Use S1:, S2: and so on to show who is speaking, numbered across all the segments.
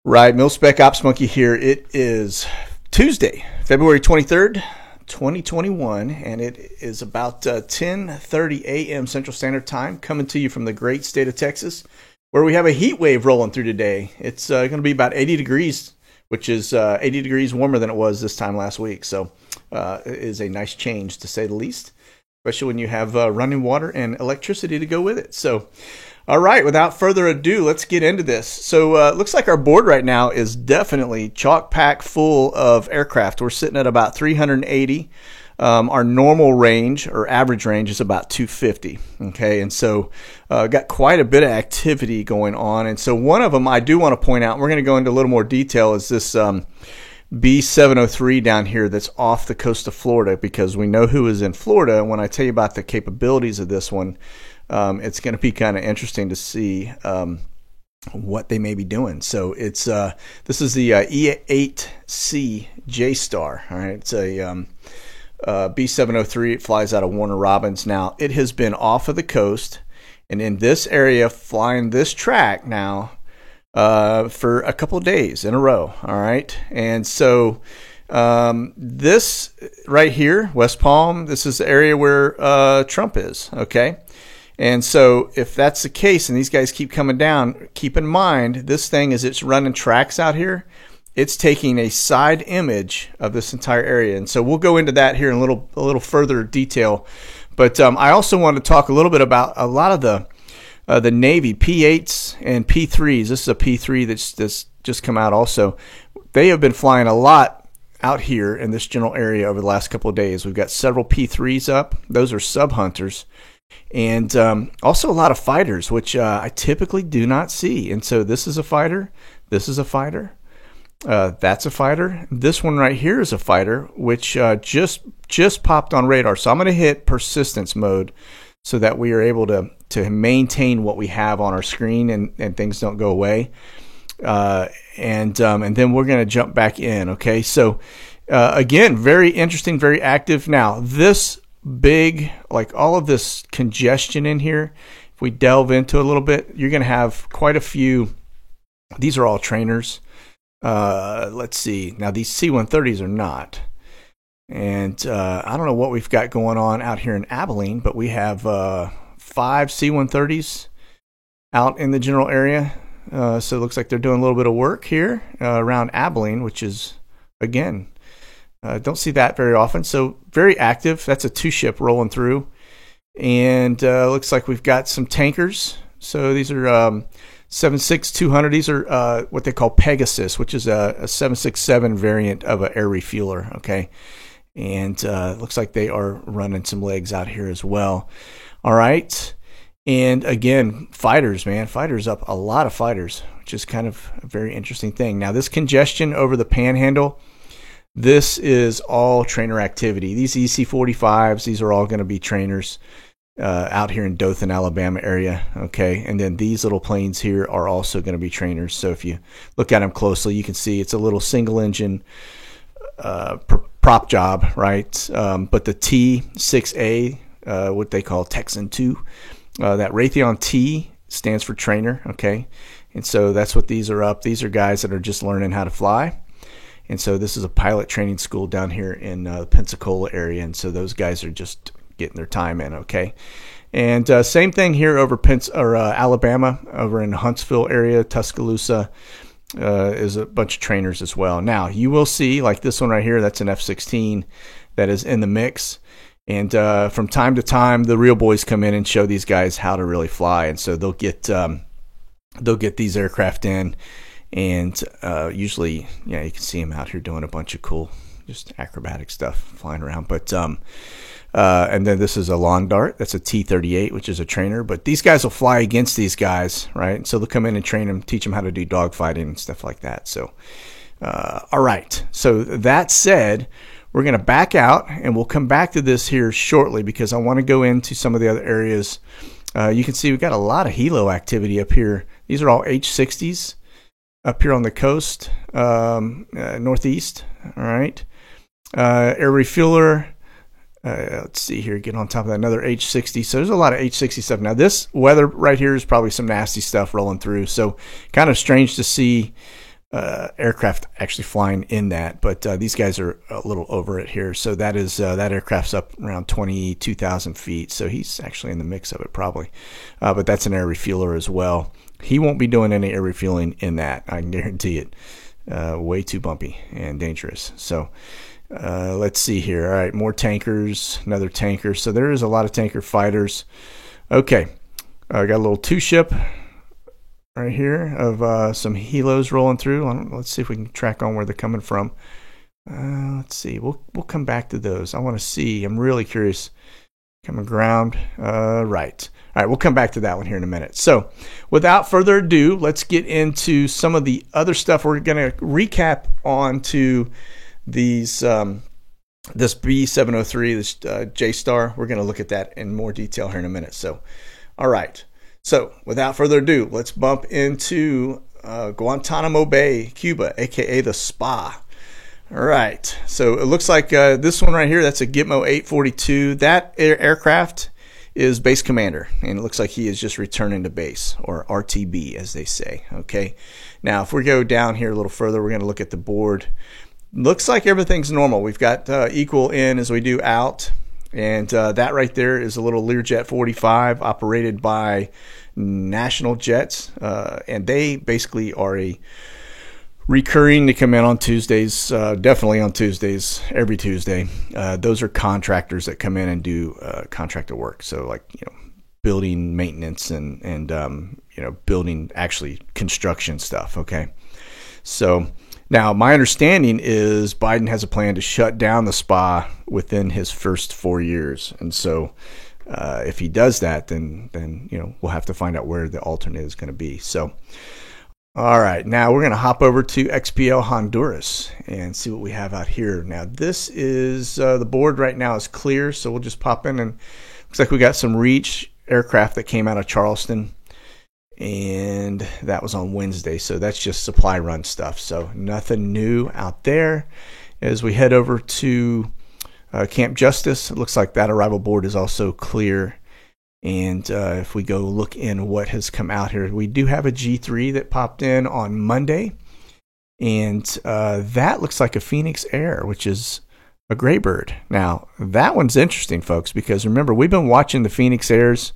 S1: Right, Mil-Spec Ops Monkey here. It is Tuesday, February 23rd, 2021, and it is about 10:30 a.m. Central Standard Time, coming to you from the great state of Texas, where we have a heat wave rolling through today. It's going to be about 80 degrees, which is 80 degrees warmer than it was this time last week. So it is a nice change, to say the least, especially when you have running water and electricity to go with it. So all right, without further ado, let's get into this. So it looks like our board right now is definitely chock packed full of aircraft. We're sitting at about 380. Our normal range, or average range, is about 250. Okay, and so got quite a bit of activity going on. And so one of them I do want to point out, and we're going to go into a little more detail, is this B703 down here that's off the coast of Florida, because we know who is in Florida. And when I tell you about the capabilities of this one, it's going to be kind of interesting to see what they may be doing. So it's this is the E8C J-Star. All right, it's a B703. It flies out of Warner Robins. Now, it has been off of the coast and in this area flying this track now for a couple of days in a row. All right, and so this right here, West Palm, this is the area where Trump is. Okay. And so if that's the case and these guys keep coming down, keep in mind this thing, as it's running tracks out here, it's taking a side image of this entire area. And so we'll go into that here in a little further detail. But I also want to talk a little bit about a lot of the Navy P8s and P3s. This is a P3 that's just come out also. They have been flying a lot out here in this general area over the last couple of days. We've got several P3s up. Those are sub hunters. And also a lot of fighters, which I typically do not see. And so this is a fighter. This is a fighter. That's a fighter. This one right here is a fighter, which just popped on radar. So I'm going to hit persistence mode so that we are able to maintain what we have on our screen and things don't go away. And then we're going to jump back in. Okay. So again, very interesting, very active. Now this big, like all of this congestion in here, if we delve into a little bit, you're going to have quite a few. These are all trainers. Let's see. Now these C-130s are not. And I don't know what we've got going on out here in Abilene, but we have 5 C-130s out in the general area. So it looks like they're doing a little bit of work here around Abilene, which is, again, don't see that very often. So very active. That's a 2-ship rolling through. And looks like we've got some tankers. So these are 76200. These are what they call Pegasus, which is a 767 variant of an air refueler. Okay. And looks like they are running some legs out here as well. All right. And again, fighters, man. Fighters up. A lot of fighters, which is kind of a very interesting thing. Now, this congestion over the Panhandle, this is all trainer activity. These EC-45s, these are all going to be trainers out here in Dothan, Alabama area. Okay, and then these little planes here are also going to be trainers. So if you look at them closely, you can see it's a little single engine prop job, right? But the T-6A, what they call Texan 2, that Raytheon T stands for trainer. Okay, and so that's what these are up. These are guys that are just learning how to fly. And so this is a pilot training school down here in the Pensacola area. And so those guys are just getting their time in, okay? And same thing here over Alabama, over in Huntsville area, Tuscaloosa, is a bunch of trainers as well. Now, you will see, like this one right here, that's an F-16 that is in the mix. And from time to time, the real boys come in and show these guys how to really fly. And so they'll get these aircraft in. And usually, yeah, you can see him out here doing a bunch of cool, just acrobatic stuff, flying around. But and then this is a lawn dart. That's a T-38, which is a trainer. But these guys will fly against these guys, right? So they'll come in and train them, teach them how to do dogfighting and stuff like that. So, all right. So that said, we're going to back out, and we'll come back to this here shortly because I want to go into some of the other areas. You can see we've got a lot of helo activity up here. These are all H-60s. Up here on the coast, northeast, all right. Air refueler, let's see here, get on top of that, another H-60. So there's a lot of H-60 stuff. Now this weather right here is probably some nasty stuff rolling through. So kind of strange to see aircraft actually flying in that, but these guys are a little over it here. So that is that aircraft's up around 22,000 feet. So he's actually in the mix of it probably, but that's an air refueler as well. He won't be doing any air refueling in that. I can guarantee it. Way too bumpy and dangerous. So let's see here. All right, more tankers, another tanker. So there is a lot of tanker fighters. Okay, I got a little two-ship right here of some helos rolling through. Let's see if we can track on where they're coming from. Let's see. We'll come back to those. I want to see. I'm really curious. Coming ground. Right. All right, we'll come back to that one here in a minute. So without further ado, let's get into some of the other stuff. We're going to recap on to these this B703, this J-Star. We're going to look at that in more detail here in a minute. So, all right. So without further ado, let's bump into Guantanamo Bay, Cuba, a.k.a. the Spa. All right. So it looks like this one right here, that's a Gitmo 842. That aircraft is base commander, and it looks like he is just returning to base, or RTB as they say. Okay. Now, if we go down here a little further, we're going to look at the board. Looks like everything's normal. We've got equal in as we do out. And that right there is a little Learjet 45 operated by National Jets. And they basically are a recurring to come in on Tuesdays, definitely on Tuesdays, every Tuesday. Those are contractors that come in and do contractor work. So like, building maintenance and building actually construction stuff. Okay. So now my understanding is Biden has a plan to shut down the Spa within his first 4 years. And so if he does that, then we'll have to find out where the alternate is going to be. So, all right, now we're going to hop over to XPL Honduras and see what we have out here. Now this is the board right now is clear, so we'll just pop in, and looks like we got some Reach aircraft that came out of Charleston, and that was on Wednesday. So that's just supply run stuff. So nothing new out there. As we head over to Camp Justice, it looks like that arrival board is also clear. And if we go look in what has come out here, we do have a G3 that popped in on Monday. And that looks like a Phoenix Air, which is a Graybird. Now, that one's interesting, folks, because remember, we've been watching the Phoenix Airs,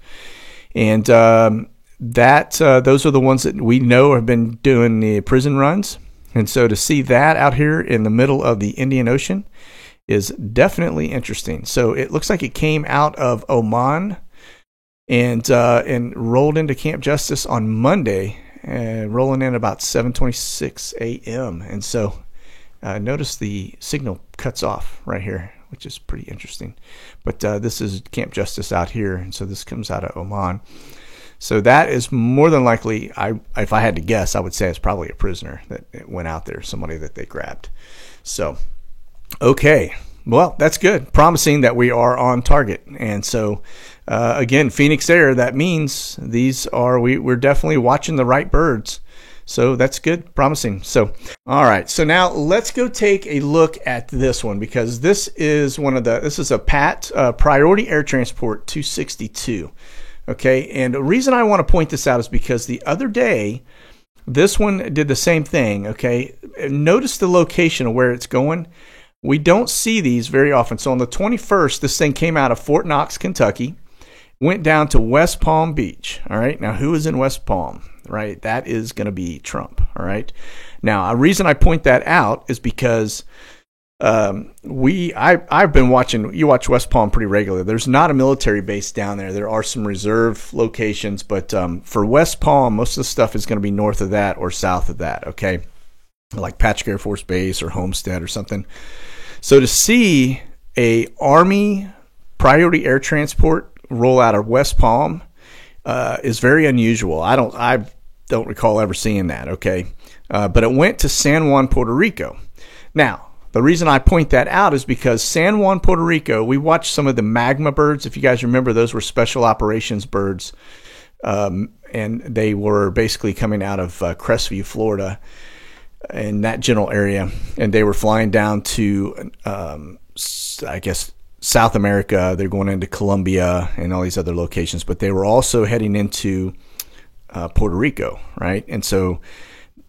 S1: and those are the ones that we know have been doing the prison runs. And so to see that out here in the middle of the Indian Ocean is definitely interesting. So it looks like it came out of Oman and rolled into Camp Justice on Monday, rolling in about 7:26 a.m. And so notice the signal cuts off right here, which is pretty interesting. But this is Camp Justice out here, and so this comes out of Oman. So that is more than likely, if I had to guess, I would say it's probably a prisoner that went out there, somebody that they grabbed. So, okay. Well, that's good. Promising that we are on target. And so, again, Phoenix Air, that means we're definitely watching the right birds. So that's good, promising. So, all right. So now let's go take a look at this one, because this is a PAT, Priority Air Transport 262. Okay. And the reason I want to point this out is because the other day, this one did the same thing. Okay. Notice the location of where it's going. We don't see these very often. So on the 21st, this thing came out of Fort Knox, Kentucky, went down to West Palm Beach. All right. Now, who is in West Palm? Right. That is going to be Trump. All right. Now, a reason I point that out is because I've been watching, you watch West Palm pretty regularly. There's not a military base down there. There are some reserve locations, but for West Palm, most of the stuff is going to be north of that or south of that. Okay. Like Patrick Air Force Base or Homestead or something. So to see a Army Priority Air Transport roll out of West Palm is very unusual. I don't recall ever seeing that. Okay. But it went to San Juan, Puerto Rico. Now, the reason I point that out is because San Juan, Puerto Rico, we watched some of the Magma birds. If you guys remember, those were special operations birds. And they were basically coming out of Crestview, Florida, in that general area. And they were flying down to, I guess, South America. They're going into Colombia and all these other locations. But they were also heading into Puerto Rico, right? And so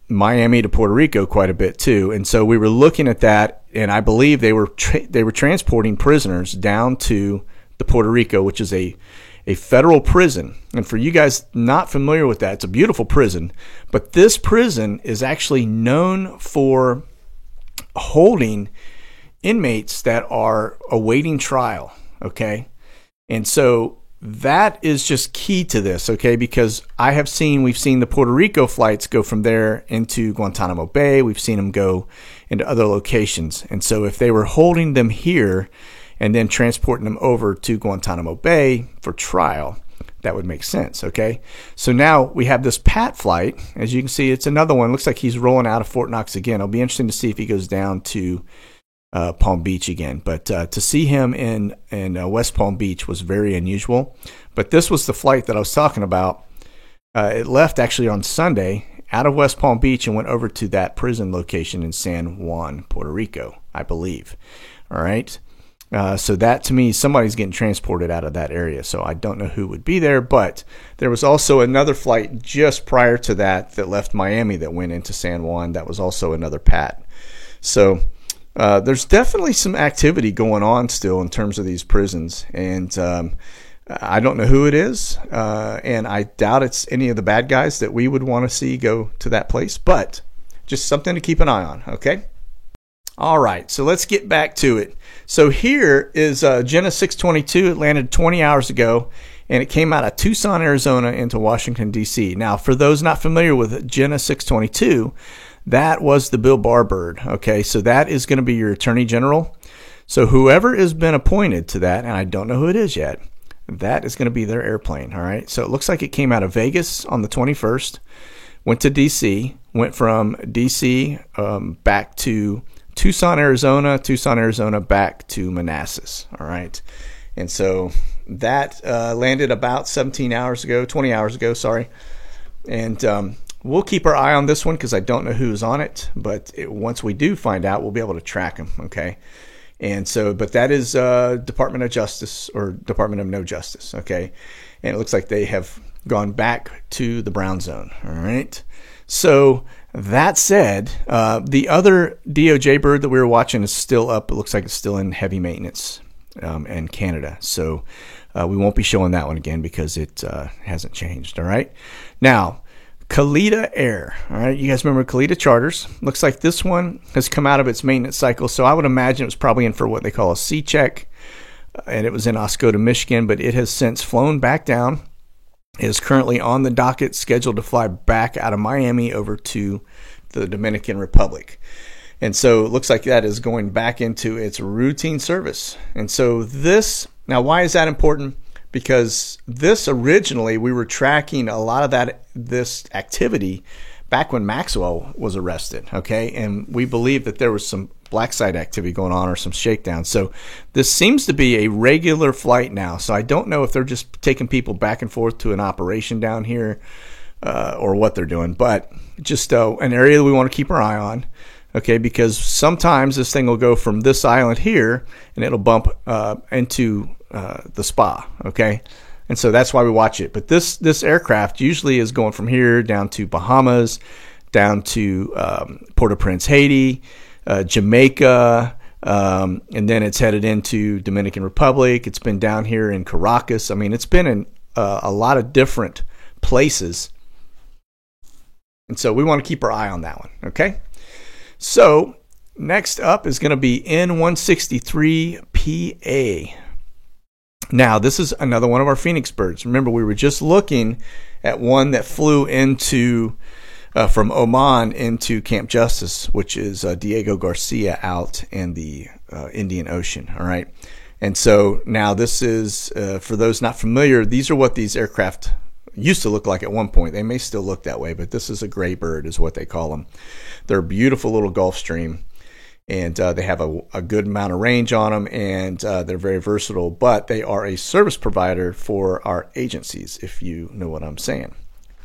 S1: Miami to Puerto Rico quite a bit too. And so we were looking at that, and I believe they were transporting prisoners down to the Puerto Rico, which is a federal prison. And for you guys not familiar with that, it's a beautiful prison, but this prison is actually known for holding inmates that are awaiting trial, okay? And so that is just key to this, okay? Because we've seen the Puerto Rico flights go from there into Guantanamo Bay. We've seen them go into other locations. And so if they were holding them here and then transporting them over to Guantanamo Bay for trial, that would make sense, okay? So now we have this Pat flight. As you can see, it's another one. Looks like he's rolling out of Fort Knox again. It'll be interesting to see if he goes down to Palm Beach again. But to see him in West Palm Beach was very unusual. But this was the flight that I was talking about. It left actually on Sunday out of West Palm Beach and went over to that prison location in San Juan, Puerto Rico, I believe. All right. So that, to me, somebody's getting transported out of that area. So I don't know who would be there, but there was also another flight just prior to that left Miami that went into San Juan. That was also another Pat. So there's definitely some activity going on still in terms of these prisons. And I don't know who it is. And I doubt it's any of the bad guys that we would want to see go to that place, but just something to keep an eye on. Okay. All right, so let's get back to it. So here is Jenna 622. It landed 20 hours ago, and it came out of Tucson, Arizona into Washington, D.C. Now, for those not familiar with Jenna 622, that was the Bill Barr bird, okay? So that is going to be your Attorney General. So whoever has been appointed to that, and I don't know who it is yet, that is going to be their airplane, all right? So it looks like it came out of Vegas on the 21st, went to D.C., went from D.C. Back to Tucson, Arizona, back to Manassas. All right. And so that landed about 20 hours ago, sorry. And we'll keep our eye on this one because I don't know who's on it. But once we do find out, we'll be able to track them. Okay. And so, but that is Department of Justice or Department of No Justice. Okay. And it looks like they have gone back to the brown zone. All right. So that said, the other DOJ bird that we were watching is still up. It looks like it's still in heavy maintenance in Canada. So we won't be showing that one again because it hasn't changed. All right. Now, Kalitta Air. All right. You guys remember Kalitta Charters? Looks like this one has come out of its maintenance cycle. So I would imagine it was probably in for what they call a C check. And it was in Oscoda, Michigan, but it has since flown back down. It is currently on the docket, scheduled to fly back out of Miami over to the Dominican Republic. And so it looks like that is going back into its routine service. And so this, now why is that important? Because this originally, we were tracking a lot of this activity back when Maxwell was arrested, okay? And we believe that there was some black site activity going on or some shakedown. So this seems to be a regular flight now. So I don't know if they're just taking people back and forth to an operation down here or what they're doing, but just an area that we want to keep our eye on, okay? Because sometimes this thing will go from this island here and it'll bump into the spa, okay? And so that's why we watch it. But this aircraft usually is going from here down to Bahamas, down to Port-au-Prince, Haiti, Jamaica, and then it's headed into Dominican Republic. It's been down here in Caracas. I mean, it's been in a lot of different places. And so we want to keep our eye on that one, okay? So next up is going to be N163PA. Now, this is another one of our Phoenix birds. Remember, we were just looking at one that flew into from Oman into Camp Justice, which is Diego Garcia out in the Indian Ocean. All right. And so now this is, for those not familiar, these are what these aircraft used to look like at one point. They may still look that way, but this is a gray bird is what they call them. They're a beautiful little Gulfstream. And they have a good amount of range on them, and they're very versatile. But they are a service provider for our agencies, if you know what I'm saying.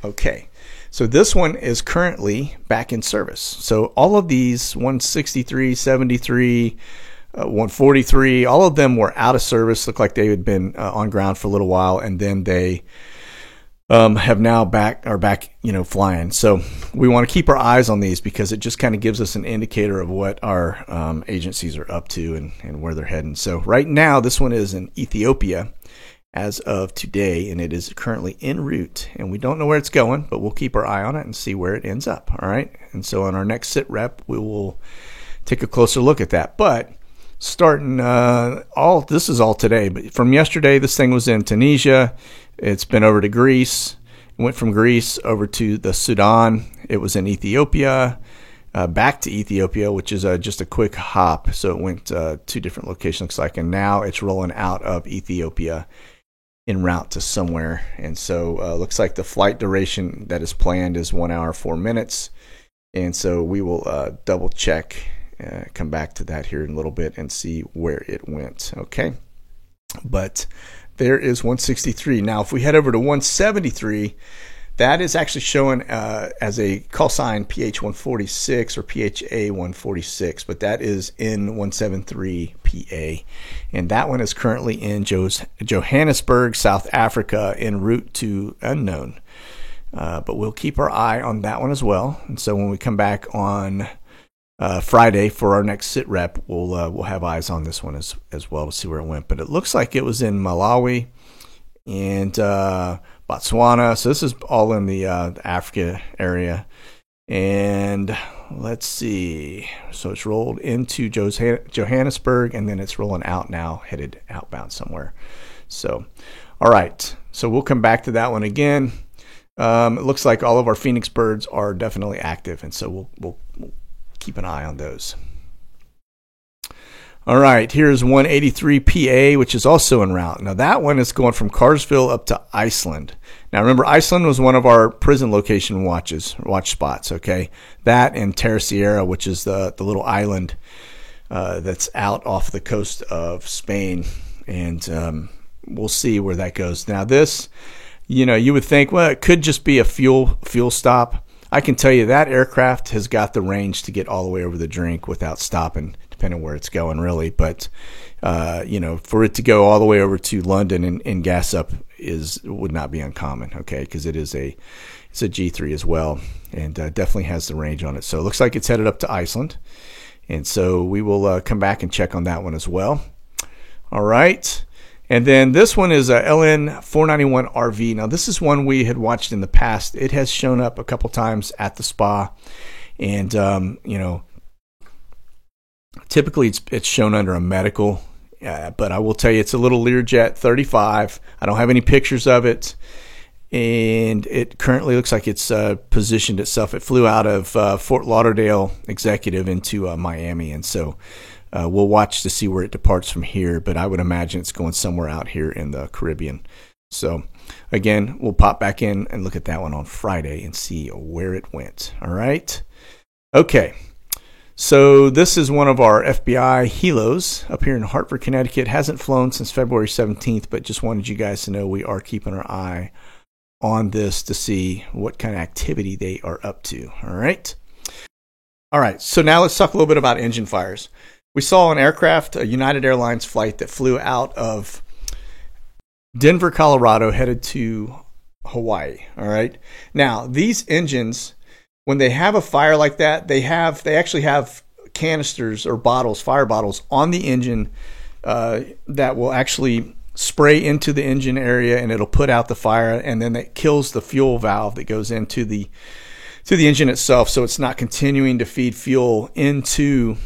S1: Okay, so this one is currently back in service. So all of these 163, 73, 143, all of them were out of service. Looked like they had been on ground for a little while, and then they have now are back, flying. So we want to keep our eyes on these because it just kind of gives us an indicator of what our agencies are up to and where they're heading. So right now, this one is in Ethiopia as of today, and it is currently en route. And we don't know where it's going, but we'll keep our eye on it and see where it ends up. All right. And so on our next sit rep, we will take a closer look at that. But starting this is all today, but from yesterday, this thing was in Tunisia. It's been over to Greece. It went from Greece over to the Sudan. It was in Ethiopia, back to Ethiopia, which is just a quick hop. So it went 2 different locations, looks like, and now it's rolling out of Ethiopia en route to somewhere. And so looks like the flight duration that is planned is 1 hour 4 minutes. And so we will double check, come back to that here in a little bit and see where it went. Okay, but there is 163. Now, if we head over to 173, that is actually showing as a call sign PH146 or PHA146, but that is in 173 PA. And that one is currently in Johannesburg, South Africa, en route to unknown. But we'll keep our eye on that one as well. And so when we come back on Friday for our next sit rep, we'll have eyes on this one as well to see where it went. But it looks like it was in Malawi and Botswana. So this is all in the Africa area. And let's see. So it's rolled into Johannesburg, and then it's rolling out now, headed outbound somewhere. So, all right. So we'll come back to that one again. It looks like all of our Phoenix birds are definitely active, and so we'll keep an eye on those. All right, here's 183 PA, which is also en route. Now that one is going from Carsville up to Iceland. Now remember, Iceland was one of our prison location watch spots, okay? That and Terra Sierra, which is the little island that's out off the coast of Spain. And we'll see where that goes. Now this, you would think, well, it could just be a fuel stop. I can tell you that aircraft has got the range to get all the way over the drink without stopping, depending on where it's going, really. But, for it to go all the way over to London and gas up would not be uncommon, okay, because it's a G3 as well, and definitely has the range on it. So it looks like it's headed up to Iceland, and so we will come back and check on that one as well. All right. And then this one is a LN491RV. Now, this is one we had watched in the past. It has shown up a couple times at the spa. And, typically it's shown under a medical. But I will tell you, it's a little Learjet 35. I don't have any pictures of it. And it currently looks like it's positioned itself. It flew out of Fort Lauderdale Executive into Miami. And so we'll watch to see where it departs from here, but I would imagine it's going somewhere out here in the Caribbean. So again, we'll pop back in and look at that one on Friday and see where it went. All right. Okay. So this is one of our FBI helos up here in Hartford, Connecticut. Hasn't flown since February 17th, but just wanted you guys to know we are keeping our eye on this to see what kind of activity they are up to. All right. All right. So now let's talk a little bit about engine fires. We saw an aircraft, a United Airlines flight that flew out of Denver, Colorado, headed to Hawaii. All right. Now, these engines, when they have a fire like that, they actually have canisters or bottles, fire bottles on the engine that will actually spray into the engine area, and it'll put out the fire, and then that kills the fuel valve that goes into the engine itself, so it's not continuing to feed fuel into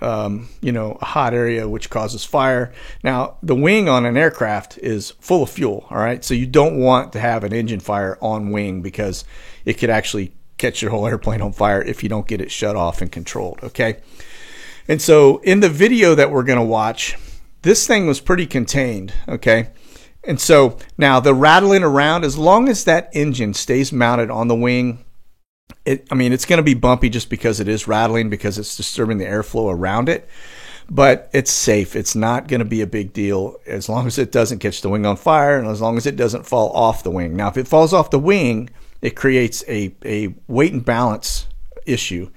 S1: a hot area, which causes fire. Now, the wing on an aircraft is full of fuel, all right? So you don't want to have an engine fire on wing because it could actually catch your whole airplane on fire if you don't get it shut off and controlled, okay? And so in the video that we're going to watch, this thing was pretty contained, okay? And so now the rattling around, as long as that engine stays mounted on the wing, it's going to be bumpy just because it is rattling, because it's disturbing the airflow around it, but it's safe. It's not going to be a big deal as long as it doesn't catch the wing on fire and as long as it doesn't fall off the wing. Now, if it falls off the wing, it creates a weight and balance issue,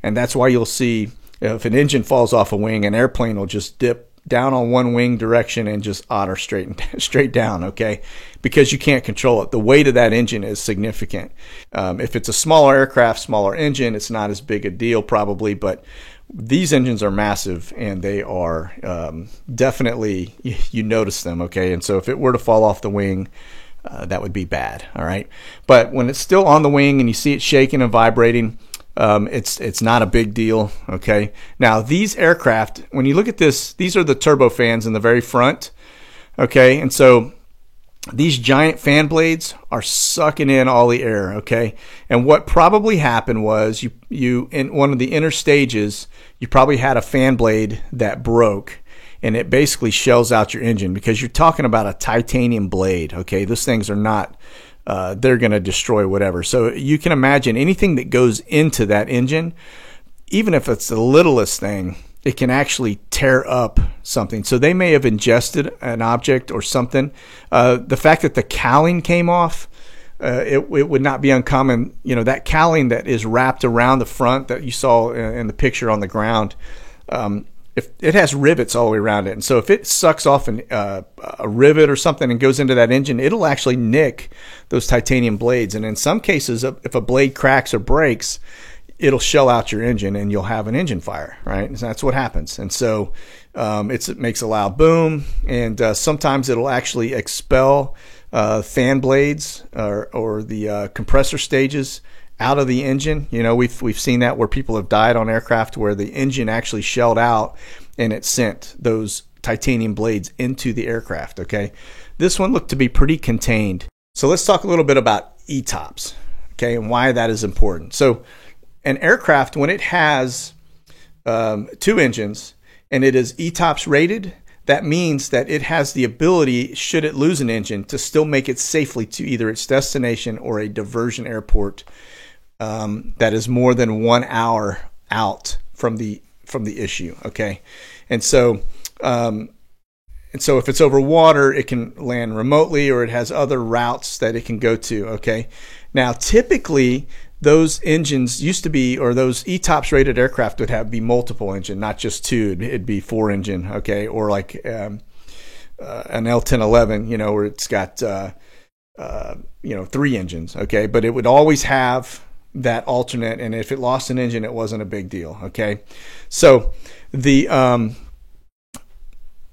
S1: and that's why you'll see if an engine falls off a wing, an airplane will just dip down on one wing direction and just otter straight down, okay? Because you can't control it. The weight of that engine is significant. If it's a smaller aircraft, smaller engine, it's not as big a deal probably, but these engines are massive, and they are definitely, you notice them, okay? And so if it were to fall off the wing, that would be bad, all right? But when it's still on the wing and you see it shaking and vibrating, it's not a big deal, okay? Now, these aircraft, when you look at this, these are the turbofans in the very front, okay? And so these giant fan blades are sucking in all the air, okay? And what probably happened was you in one of the inner stages, you probably had a fan blade that broke, and it basically shells out your engine, because you're talking about a titanium blade, okay? Those things are not, they're going to destroy whatever. So you can imagine anything that goes into that engine, even if it's the littlest thing, it can actually tear up something. So they may have ingested an object or something. The fact that the cowling came off, it would not be uncommon. You know, that cowling that is wrapped around the front that you saw in the picture on the ground, if it has rivets all the way around it. And so if it sucks off a rivet or something and goes into that engine, it'll actually nick those titanium blades. And in some cases, if a blade cracks or breaks, it'll shell out your engine and you'll have an engine fire, right? And that's what happens. And so it makes a loud boom, and sometimes it'll actually expel fan blades or the compressor stages out of the engine. You know, we've seen that where people have died on aircraft where the engine actually shelled out and it sent those titanium blades into the aircraft, okay? This one looked to be pretty contained. So let's talk a little bit about ETOPS, okay, and why that is important. So an aircraft, when it has two engines and it is ETOPS rated, that means that it has the ability, should it lose an engine, to still make it safely to either its destination or a diversion airport that is more than 1 hour out from the issue, okay? And so if it's over water, it can land remotely, or it has other routes that it can go to, okay? Now, typically, those engines used to be, or those ETOPS rated aircraft would be multiple engine, not just two. It'd be 4 engine, okay? Or like an L-1011, you know, where it's got, 3 engines, okay? But it would always have that alternate, and if it lost an engine, it wasn't a big deal, okay? So the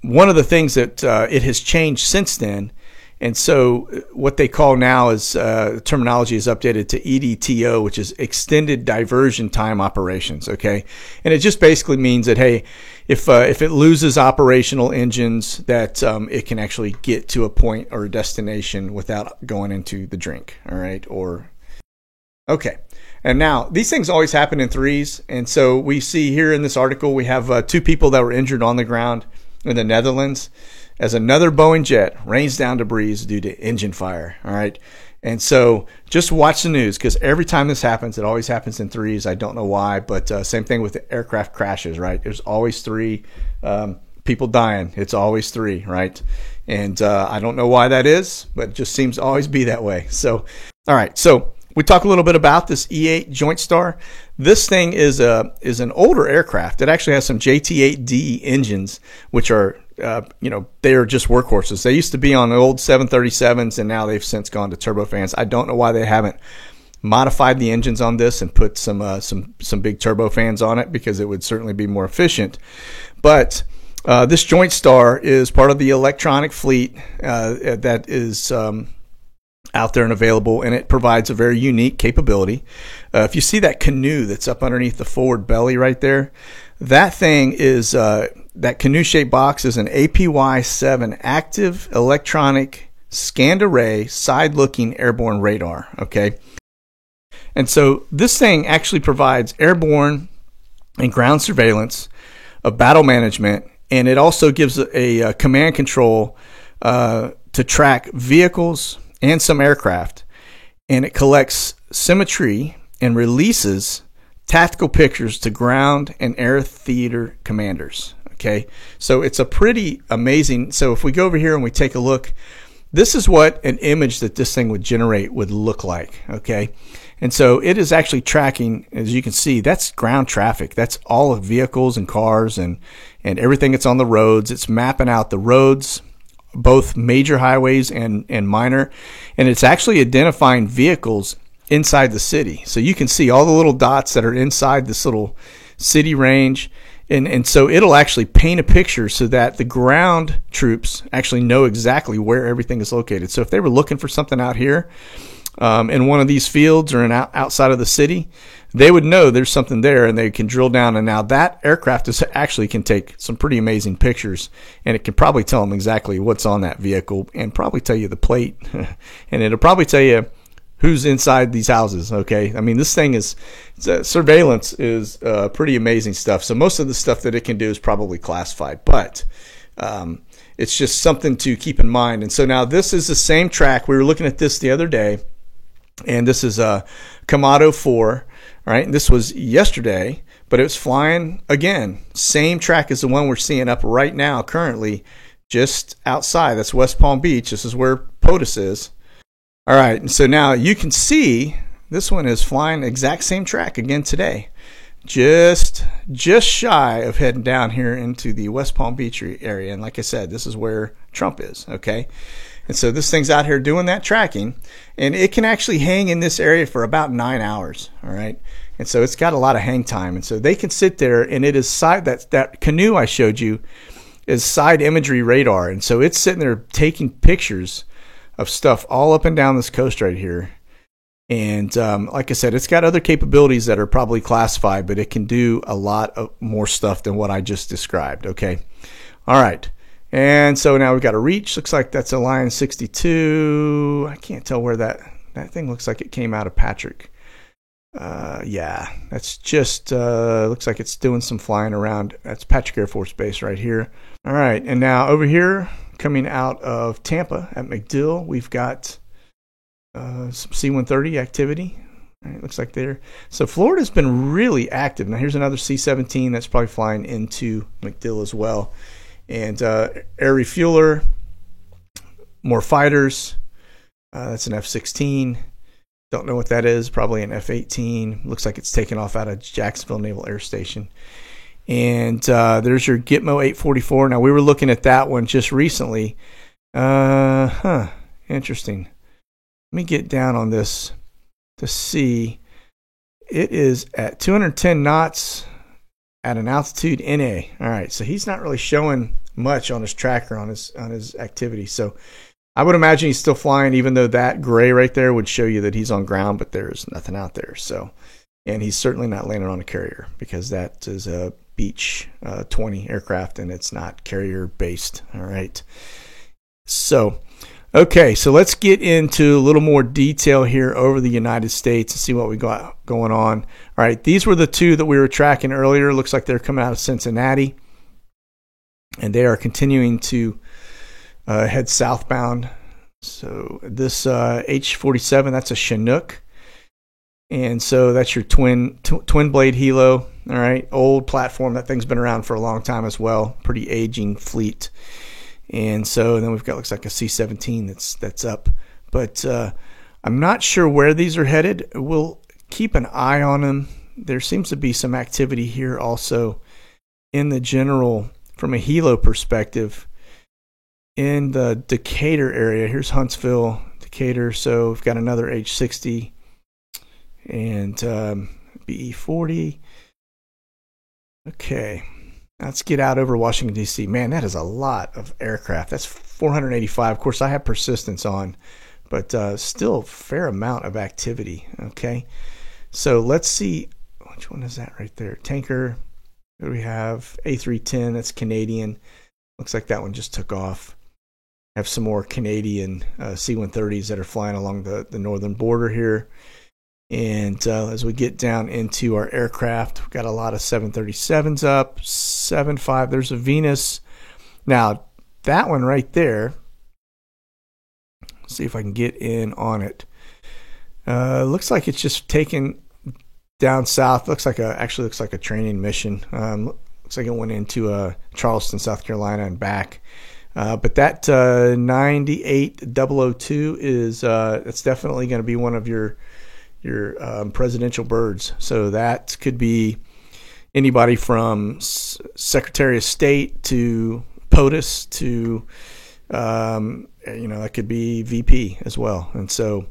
S1: one of the things that it has changed since then. And so what they call now is terminology is updated to EDTO, which is extended diversion time operations. Okay, and it just basically means that, hey, if it loses operational engines, that it can actually get to a point or a destination without going into the drink. All right, okay. And now these things always happen in threes, and so we see here in this article we have 2 people that were injured on the ground in the Netherlands, as another Boeing jet rains down debris due to engine fire. All right. And so just watch the news, because every time this happens, it always happens in threes. I don't know why, but same thing with the aircraft crashes, right? There's always 3 people dying. It's always 3, right? And I don't know why that is, but it just seems to always be that way. So, all right. So we talk a little bit about this E8 Joint Star. This thing is an older aircraft. It actually has some JT8D engines, which are they are just workhorses. They used to be on the old 737s, and now they've since gone to turbofans. I don't know why they haven't modified the engines on this and put some big turbofans on it, because it would certainly be more efficient. But this Joint Star is part of the electronic fleet that is out there and available, and it provides a very unique capability. If you see that canoe that's up underneath the forward belly right there, that thing is that canoe-shaped box is an APY-7 active electronic scanned array side-looking airborne radar. Okay, and so this thing actually provides airborne and ground surveillance, of battle management, and it also gives a command control to track vehicles and some aircraft, and it collects symmetry and releases tactical pictures to ground and air theater commanders. Okay, so it's a pretty amazing. So if we go over here and we take a look, this is what an image that this thing would generate would look like. Okay, And so it is actually tracking, as you can see, that's ground traffic. That's all of vehicles and cars and everything that's on the roads. It's mapping out the roads, both major highways and minor. And it's actually identifying vehicles inside the city. So you can see all the little dots that are inside this little city range. And so it'll actually paint a picture so that the ground troops actually know exactly where everything is located. So if they were looking for something out here in one of these fields or outside of the city, they would know there's something there and they can drill down. And now that aircraft actually can take some pretty amazing pictures, and it can probably tell them exactly what's on that vehicle and probably tell you the plate. And it'll probably tell you who's inside these houses. Okay. I mean, this thing surveillance is pretty amazing stuff. So most of the stuff that it can do is probably classified, but it's just something to keep in mind. And so now this is the same track. We were looking at this the other day, and this is a Kamado 4, right? And this was yesterday, but it was flying again. Same track as the one we're seeing up right now currently just outside. That's West Palm Beach. This is where POTUS is. All right, and so now you can see this one is flying the exact same track again today, just shy of heading down here into the West Palm Beach area. And like I said, this is where Trump is, okay? And so this thing's out here doing that tracking, and it can actually hang in this area for about 9 hours, all right? And so it's got a lot of hang time, and so they can sit there, and it is that canoe I showed you is side imagery radar, and so it's sitting there taking pictures of stuff all up and down this coast right here. And like I said, it's got other capabilities that are probably classified, but it can do a lot of more stuff than what I just described. Okay. All right. And so now we've got a reach. Looks like that's a Lion 62. I can't tell where that thing looks like it came out of Patrick. Yeah, that's just looks like it's doing some flying around. That's Patrick Air Force Base right here. All right. And now over here, coming out of Tampa at MacDill, we've got some C-130 activity. All right, looks like there. So Florida's been really active. Now here's another C-17 that's probably flying into MacDill as well. And air refueler, more fighters. That's an F-16. Don't know what that is. Probably an F-18. Looks like it's taken off out of Jacksonville Naval Air Station. And there's your Gitmo 844. Now, we were looking at that one just recently. Interesting. Let me get down on this to see. It is at 210 knots at an altitude NA. All right, so he's not really showing much on his tracker on his activity. So I would imagine he's still flying, even though that gray right there would show you that he's on ground, but there's nothing out there. So, and he's certainly not landing on a carrier, because that is a Beech 20 aircraft and it's not carrier based. All right. So, okay, so let's get into a little more detail here over the United States and see what we got going on. All right, these were the two that we were tracking earlier. Looks like they're coming out of Cincinnati, and they are continuing to head southbound. So this H-47, that's a Chinook. And so that's your twin blade helo. All right, old platform. That thing's been around for a long time as well. Pretty aging fleet. And so then we've got, looks like a C-17 that's up. But I'm not sure where these are headed. We'll keep an eye on them. There seems to be some activity here also in the general, from a helo perspective, in the Decatur area. Here's Huntsville, Decatur. So we've got another H-60 and BE-40. Okay, let's get out over Washington, D.C. Man, that is a lot of aircraft. That's 485. Of course, I have persistence on, but still a fair amount of activity. Okay, so let's see. Which one is that right there? Tanker. What do we have? A310. That's Canadian. Looks like that one just took off. Have some more Canadian C-130s that are flying along the northern border here. And as we get down into our aircraft, we've got a lot of 737s up, 75. There's a Venus. Now, that one right there, let's see if I can get in on it. Looks like it's just taken down south. Actually looks like a training mission. Looks like it went into Charleston, South Carolina and back. But that 98002 is it's definitely going to be one of your presidential birds. So that could be anybody from Secretary of State to POTUS to, that could be VP as well. And so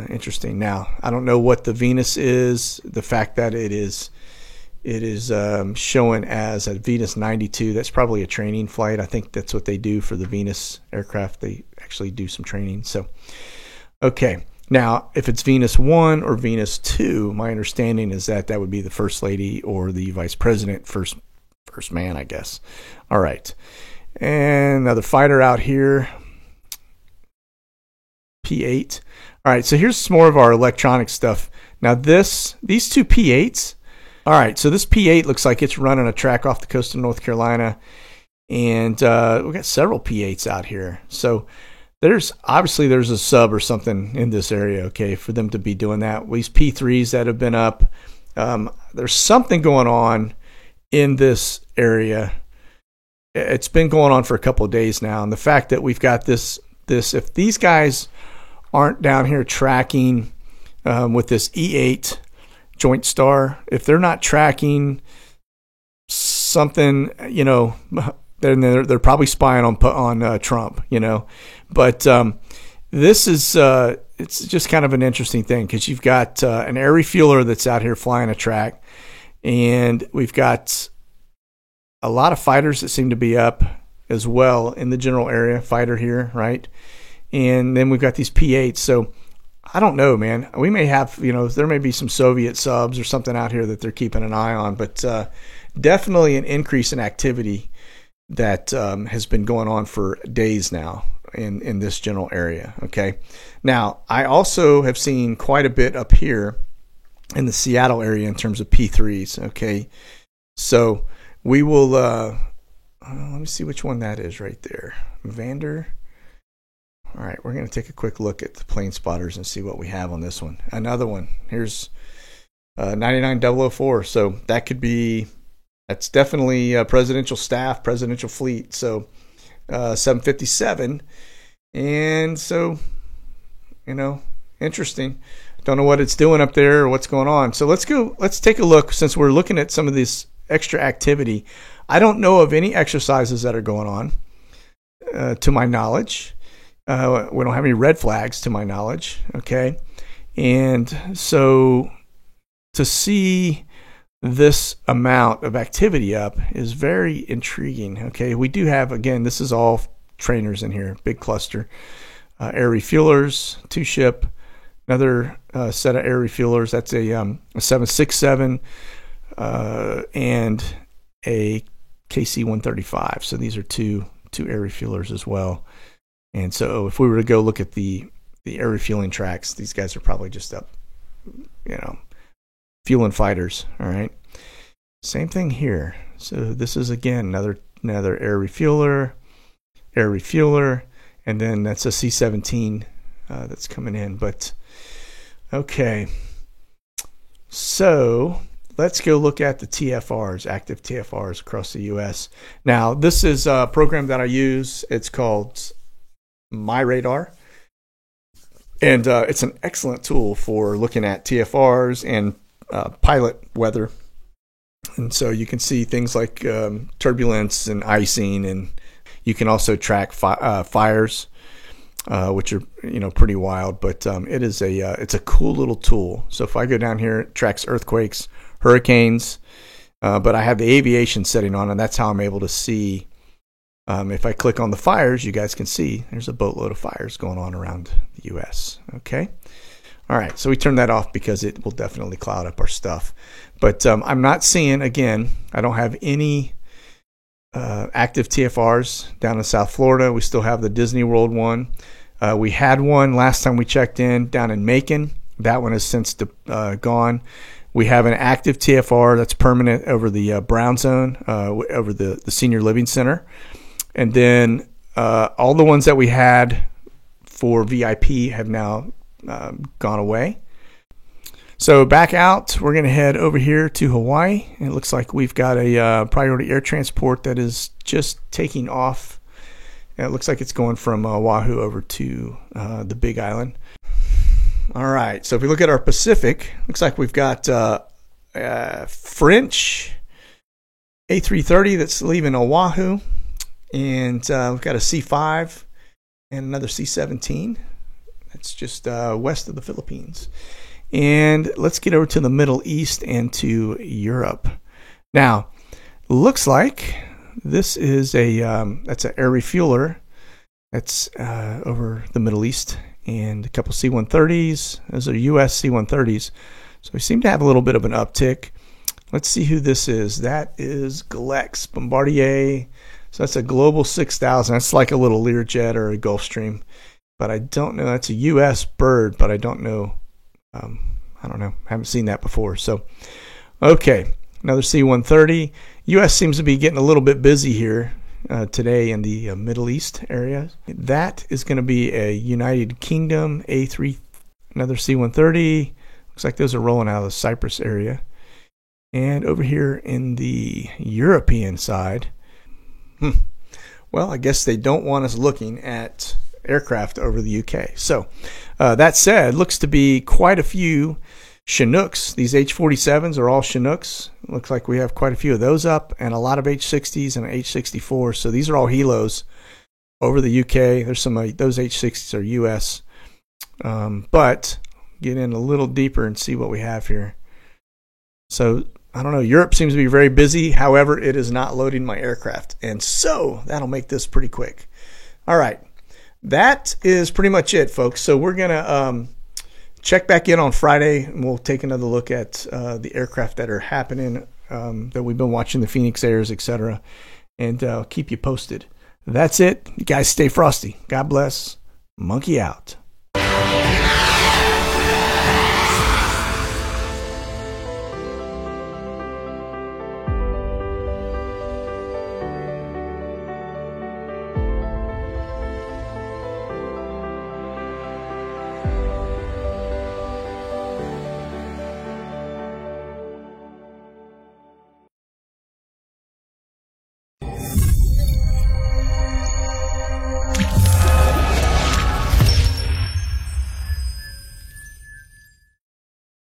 S1: interesting. Now, I don't know what the Venus is. The fact that it is showing as a Venus 92. That's probably a training flight. I think that's what they do for the Venus aircraft. They actually do some training. So, okay. Now, if it's Venus 1 or Venus 2, my understanding is that would be the First Lady or the Vice President, first man, I guess. All right. And another fighter out here, P-8. All right, so here's some more of our electronic stuff. Now, these two P-8s, all right, so this P-8 looks like it's running a track off the coast of North Carolina, and we've got several P-8s out here. So there's a sub or something in this area, okay, for them to be doing that. These P3s that have been up, there's something going on in this area. It's been going on for a couple of days now, and the fact that we've got this if these guys aren't down here tracking with this E8 Joint Star, if they're not tracking something, then they're probably spying on Trump, But this is it's just kind of an interesting thing because you've got an air refueler that's out here flying a track, and we've got a lot of fighters that seem to be up as well in the general area. Fighter here, right? And then we've got these P-8s. So I don't know, man. We may have, there may be some Soviet subs or something out here that they're keeping an eye on, but definitely an increase in activity that has been going on for days now in this general area. Okay. Now, I also have seen quite a bit up here in the Seattle area in terms of P3s. Okay. So we will, let me see which one that is right there. Vander. All right, we're going to take a quick look at the plane spotters and see what we have on this one. Another one. Here's 99004. So that's definitely presidential staff, presidential fleet. So 757. And so, interesting. Don't know what it's doing up there or what's going on. So let's take a look, since we're looking at some of this extra activity. I don't know of any exercises that are going on, to my knowledge. We don't have any red flags to my knowledge. Okay. And so to see this amount of activity up is very intriguing. Okay. We do have, again, this is all trainers in here, big cluster, air refuelers, 2-ship, another set of air refuelers. That's a 767 and a KC-135. So these are two air refuelers as well. And so if we were to go look at the air refueling tracks, these guys are probably just up, fueling fighters. All right. Same thing here. So this is, again, another air refueler, and then that's a C-17 that's coming in. But okay. So let's go look at the TFRs, active TFRs across the U.S. Now, this is a program that I use. It's called MyRadar, and it's an excellent tool for looking at TFRs and pilot weather. And so you can see things like turbulence and icing, and you can also track fires, which are pretty wild. But it's a cool little tool. So if I go down here, it tracks earthquakes, hurricanes, but I have the aviation setting on, and that's how I'm able to see. If I click on the fires, you guys can see there's a boatload of fires going on around the U.S. Okay. All right. So we turn that off because it will definitely cloud up our stuff. But I'm not seeing, again, I don't have any active TFRs down in South Florida. We still have the Disney World one. We had one last time we checked in down in Macon. That one has since gone. We have an active TFR that's permanent over the Brown Zone, over the Senior Living Center. And then all the ones that we had for VIP have now gone away. So back out, we're going to head over here to Hawaii. It looks like we've got a priority air transport that is just taking off. It looks like it's going from Oahu over to the Big Island. All right. So if we look at our Pacific, looks like we've got French A330 that's leaving Oahu, and we've got a C5 and another C-17. That's just west of the Philippines. And let's get over to the Middle East and to Europe. Now, looks like this is that's an air refueler that's over the Middle East, and a couple C-130s. Those are U.S. C-130s. So we seem to have a little bit of an uptick. Let's see who this is. That is Glex Bombardier. So that's a Global 6000. That's like a little Learjet or a Gulfstream. But I don't know. That's a U.S. bird, but I don't know. I don't know. I haven't seen that before. So, okay. Another C-130. U.S. seems to be getting a little bit busy here today in the Middle East area. That is going to be a United Kingdom A3, another C-130. Looks like those are rolling out of the Cyprus area. And over here in the European side, well, I guess they don't want us looking at aircraft over the UK. So that said, looks to be quite a few Chinooks. These H-47s are all Chinooks. Looks like we have quite a few of those up, and a lot of H-60s and H-64. So these are all helos over the UK. There's some those H-60s are US. But get in a little deeper and see what we have here. So I don't know. Europe seems to be very busy. However, it is not loading my aircraft. And so that'll make this pretty quick. All right. That is pretty much it, folks. So we're going to check back in on Friday, and we'll take another look at the aircraft that are happening, that we've been watching, the Phoenix Airs, etc. And keep you posted. That's it. You guys stay frosty. God bless. Monkey out.